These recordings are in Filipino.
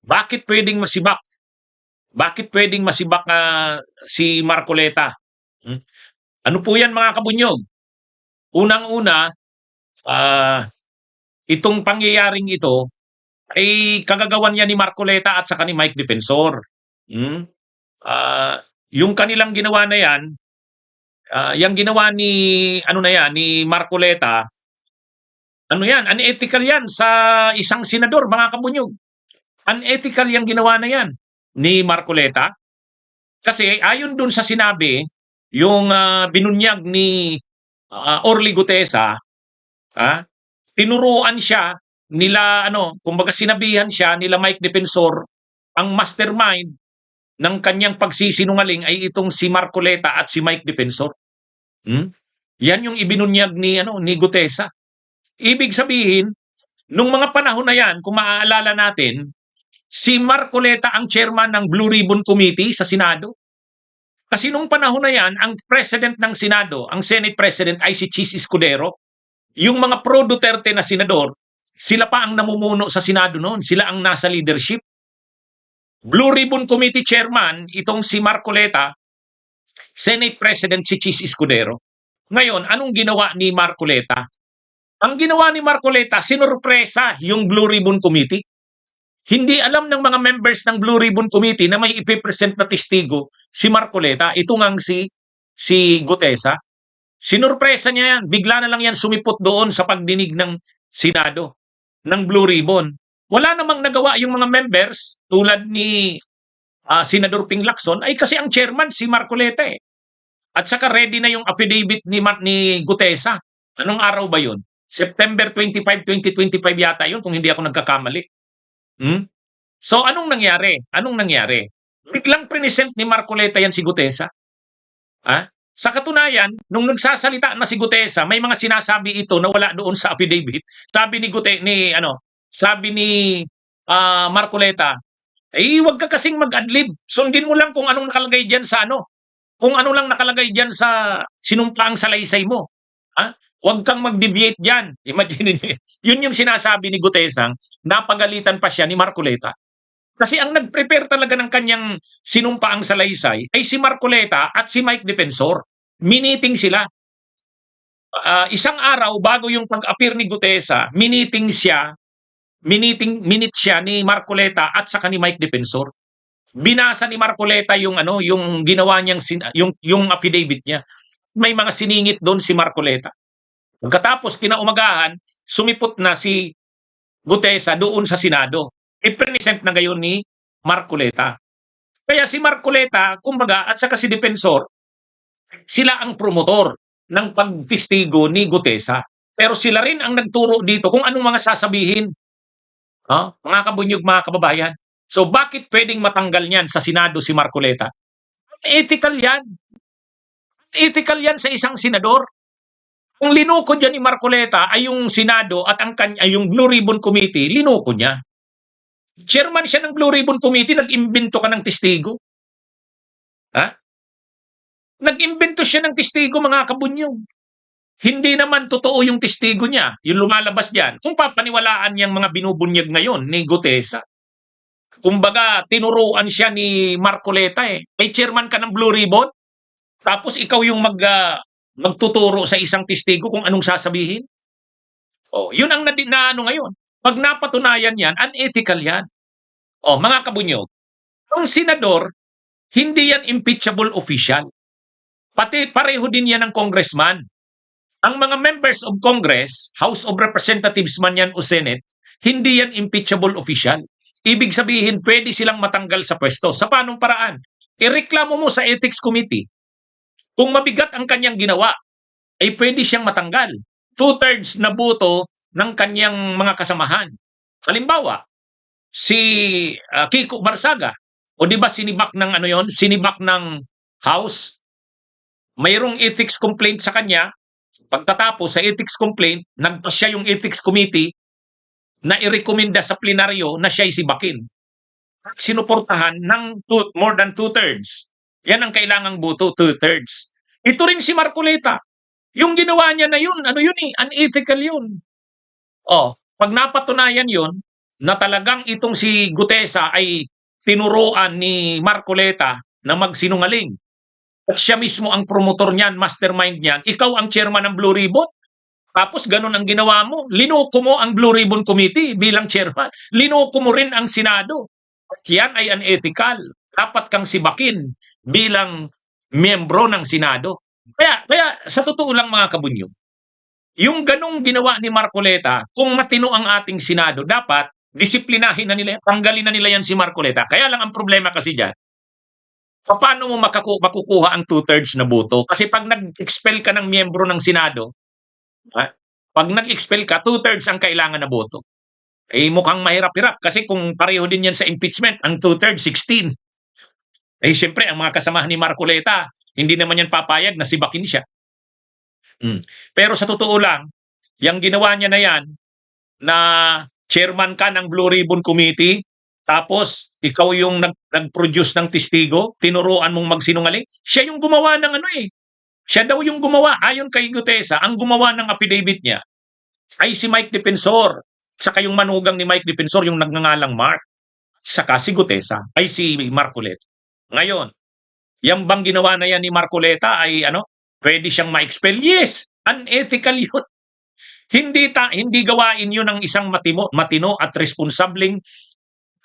Bakit pwedeng masibak? Bakit pwedeng masibak si Marcoleta? Hmm? Ano po yan mga kabunyog? Unang-una, ah, itong pangyayaring ito ay kagagawan niya ni Marcoleta at saka ni Mike Defensor. Hmm? Ah, yung kanilang ginawa na yan, yung ginawa ni ano na yan, ni Marcoleta, ano yan, unethical yan sa isang senador, mga kabunyog. Unethical yung ginawa na yan ni Marcoleta. Kasi ayon dun sa sinabi, yung binunyag ni Orly Gutesa, ah, tinuruan siya nila kumbaga sinabihan siya nila Mike Defensor, ang mastermind ng kanyang pagsisinungaling ay itong si Marcoleta at si Mike Defensor. Hmm? Yan yung ibinunyag ni Gutesa. Ibig sabihin, nung mga panahon na yan, kung maaalala natin, si Marcoleta ang chairman ng Blue Ribbon Committee sa Senado. Kasi nung panahon na yan, ang president ng Senado, ang Senate President ay si Chis Escudero. Yung mga pro-Duterte na senador, sila pa ang namumuno sa Senado noon. Sila ang nasa leadership. Blue Ribbon Committee Chairman, itong si Marcoleta, Senate President si Chis Escudero. Ngayon, anong ginawa ni Marcoleta? Ang ginawa ni Marcoleta, sinurpresa yung Blue Ribbon Committee. Hindi alam ng mga members ng Blue Ribbon Committee na may ipipresent na testigo si Marcoleta. Ito ngang si Gutesa. Sinurpresa niya yan. Bigla na lang yan sumipot doon sa pagdinig ng Senado, ng Blue Ribbon. Wala namang nagawa yung mga members tulad ni Senador Ping Lacson ay kasi ang chairman si Marcoleta eh. At saka ready na yung affidavit ni Gutesa. Anong araw ba yun? September 25, 2025 yata yun kung hindi ako nagkakamali. Hmm? So anong nangyari? Anong nangyari? Biglang present ni Marcoleta yan si Gutesa. Sa katunayan, nung nagsasalita na si Gutesa, may mga sinasabi ito na wala doon sa affidavit. Sabi ni sabi ni Marcoleta, wag ka kasing mag-adlib. Sundin mo lang kung anong nakalagay diyan sa kung ano lang nakalagay diyan sa sinumpaang salaysay mo. Huwag kang mag-deviate diyan. Imagine niyo. Yun yung sinasabi ni Gutesa, napagalitan pa siya ni Marcoleta. Kasi ang nag-prepare talaga ng kanyang sinumpaang salaysay ay si Marcoleta at si Mike Defensor. Miniting sila. Isang araw bago yung pag-appear ni Gutesa, minute siya ni Marcoleta at saka ni Mike Defensor. Binasa ni Marcoleta yung ginawa niyang yung affidavit niya. May mga siningit doon si Marcoleta. Pagkatapos kinaumagahan, sumipot na si Gutesa doon sa Senado. I-present na gayon ni Marcoleta. Kaya si Marcoleta, kumbaga, at saka si Defensor, sila ang promotor ng pagtistigo ni Gutesa. Pero sila rin ang nagturo dito kung anong mga sasabihin. Mga kabunyog, mga kababayan. So bakit pwedeng matanggal niyan sa Senado si Marcoleta? Ethical yan. Ethical yan sa isang senador. Kung linuko dyan ni Marcoleta ay yung Senado at yung Blue Ribbon Committee, linuko niya. Chairman siya ng Blue Ribbon Committee, nag-imbento ka ng testigo. Nag-imbento siya ng testigo, mga kabunyog. Hindi naman totoo yung testigo niya, yung lumalabas diyan. Kung papaniwalaan niyang mga binubunyag ngayon ni Gutesa. Kumbaga, tinuruan siya ni Marcoleta eh. May chairman ka ng Blue Ribbon, tapos ikaw yung magtuturo sa isang testigo kung anong sasabihin. Yun ang ngayon. Pag napatunayan yan, unethical yan. Mga kabunyog, ang senador, hindi yan impeachable official. Pati pareho din yan ng congressman. Ang mga members of Congress, House of Representatives man yan o Senate, hindi yan impeachable official. Ibig sabihin, pwede silang matanggal sa pwesto. Sa paanong paraan? Ireklamo mo sa Ethics Committee. Kung mabigat ang kanyang ginawa, ay pwede siyang matanggal. 2/3 na boto ng kanyang mga kasamahan. Halimbawa, si Kiko Barsaga, o di ba sinibak ng House, mayroong ethics complaint sa kanya. Pagkatapos sa ethics complaint, nagpasya yung ethics committee na irekomenda sa plenaryo na siya'y sibakin. Sinuportahan ng more than 2/3. Yan ang kailangang boto, 2/3. Ito rin si Marcoleta. Yung ginawa niya na yun, unethical yun. Pag napatunayan yun, na talagang itong si Gutesa ay tinuruan ni Marcoleta na magsinungaling. At siya mismo ang promotor niyan, mastermind niyan. Ikaw ang chairman ng Blue Ribbon. Tapos ganun ang ginawa mo. Linuko mo ang Blue Ribbon Committee bilang chairman. Linuko mo rin ang Senado. At yan ay unethical. Dapat kang sibakin bilang miyembro ng Senado. Kaya sa totoo lang mga kabunyo, yung ganong ginawa ni Marcoleta, kung matino ang ating Senado, dapat disiplinahin na nila, tanggalin na nila yan si Marcoleta. Kaya lang ang problema kasi dyan, paano mo makukuha ang two-thirds na boto? Kasi pag nag-expel ka ng miyembro ng Senado, pag nag-expel ka, two-thirds ang kailangan na boto. Eh mukhang mahirap-hirap kasi kung pareho din yan sa impeachment, ang two-thirds, 16. Eh siyempre, ang mga kasamahan ni Marcoleta, hindi naman yan papayag na sibakin siya. Pero sa totoo lang, yung ginawa niya na yan, na chairman ka ng Blue Ribbon Committee, tapos ikaw yung nag-produce ng testigo, tinuruan mong magsinungaling, siya yung gumawa ng ano eh. Siya daw yung gumawa, ayon kay Gutesa, ang gumawa ng affidavit niya ay si Mike Defensor. Saka yung manugang ni Mike Defensor, yung nagngangalang Mark. Saka si Gutesa, ay si Marcoleta. Ngayon, yung bang ginawa na yan ni Marcoleta ay ano, pwede siyang ma-expel? Yes, unethical yun. Hindi gawain yun ng isang matino at responsableng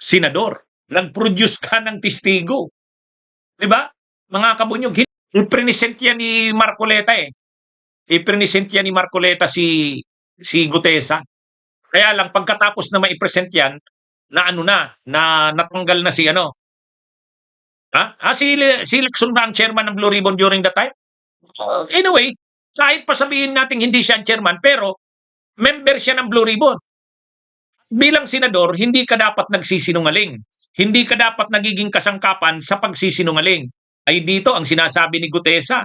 senador. Nag-produce ka ng testigo. Di ba? Mga kabunyog, i-present yan ni Marcoleta eh. I-present yan ni Marcoleta si Gutesa. Kaya lang, pagkatapos na ma-present yan, na ano na natanggal na si ano. Si Lacson ba ang chairman ng Blue Ribbon during that time? Anyway, kahit pa sabihin natin hindi siya ang chairman, pero member siya ng Blue Ribbon. Bilang senador, hindi ka dapat nagsisinungaling. Hindi ka dapat nagiging kasangkapan sa pagsisinungaling. Ay dito ang sinasabi ni Gutesa.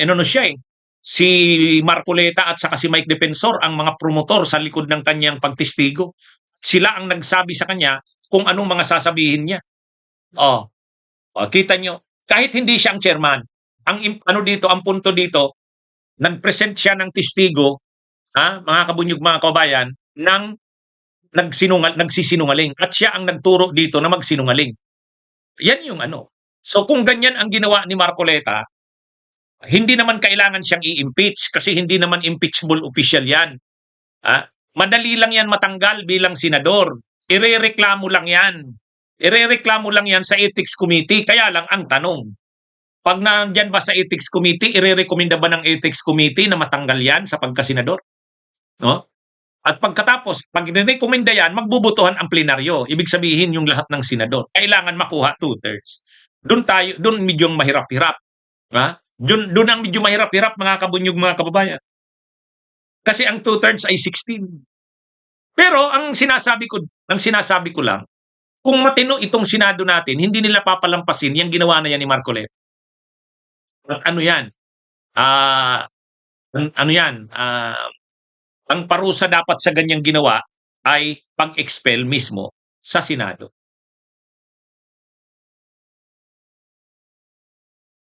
Ano siya eh. Si Marcoleta at saka si Mike Defensor ang mga promotor sa likod ng kanyang pagtestigo. Sila ang nagsabi sa kanya kung anong mga sasabihin niya. Kita nyo, kahit hindi siya ang chairman, ang punto dito, nag-present siya ng testigo, mga kabunyog, mga kabayan, ng nagsisinungaling. At siya ang nagturo dito na magsinungaling. Yan yung ano. So kung ganyan ang ginawa ni Marcoleta, hindi naman kailangan siyang i-impeach kasi hindi naman impeachable official yan. Madali lang yan matanggal bilang senador. Irereklamo lang yan. Irereklamo lang yan sa Ethics Committee. Kaya lang ang tanong, pag nandyan ba sa Ethics Committee, irerekomenda ba ng Ethics Committee na matanggal yan sa pagkasenador? No? At pagkatapos, pag nirekomenda yan, magbubutuhan ang plenaryo. Ibig sabihin yung lahat ng senador. Kailangan makuha two-thirds. Doon medyo mahirap-hirap. Doon ang medyo mahirap-hirap, mga kabunyog, mga kababayan. Kasi ang two-thirds ay 16. Pero ang sinasabi ko lang, kung matino itong Senado natin, hindi nila papalampasin yung ginawa na yan ni Marcoleta. At ano yan? Ang parusa dapat sa ganyang ginawa ay pag-expel mismo sa Senado.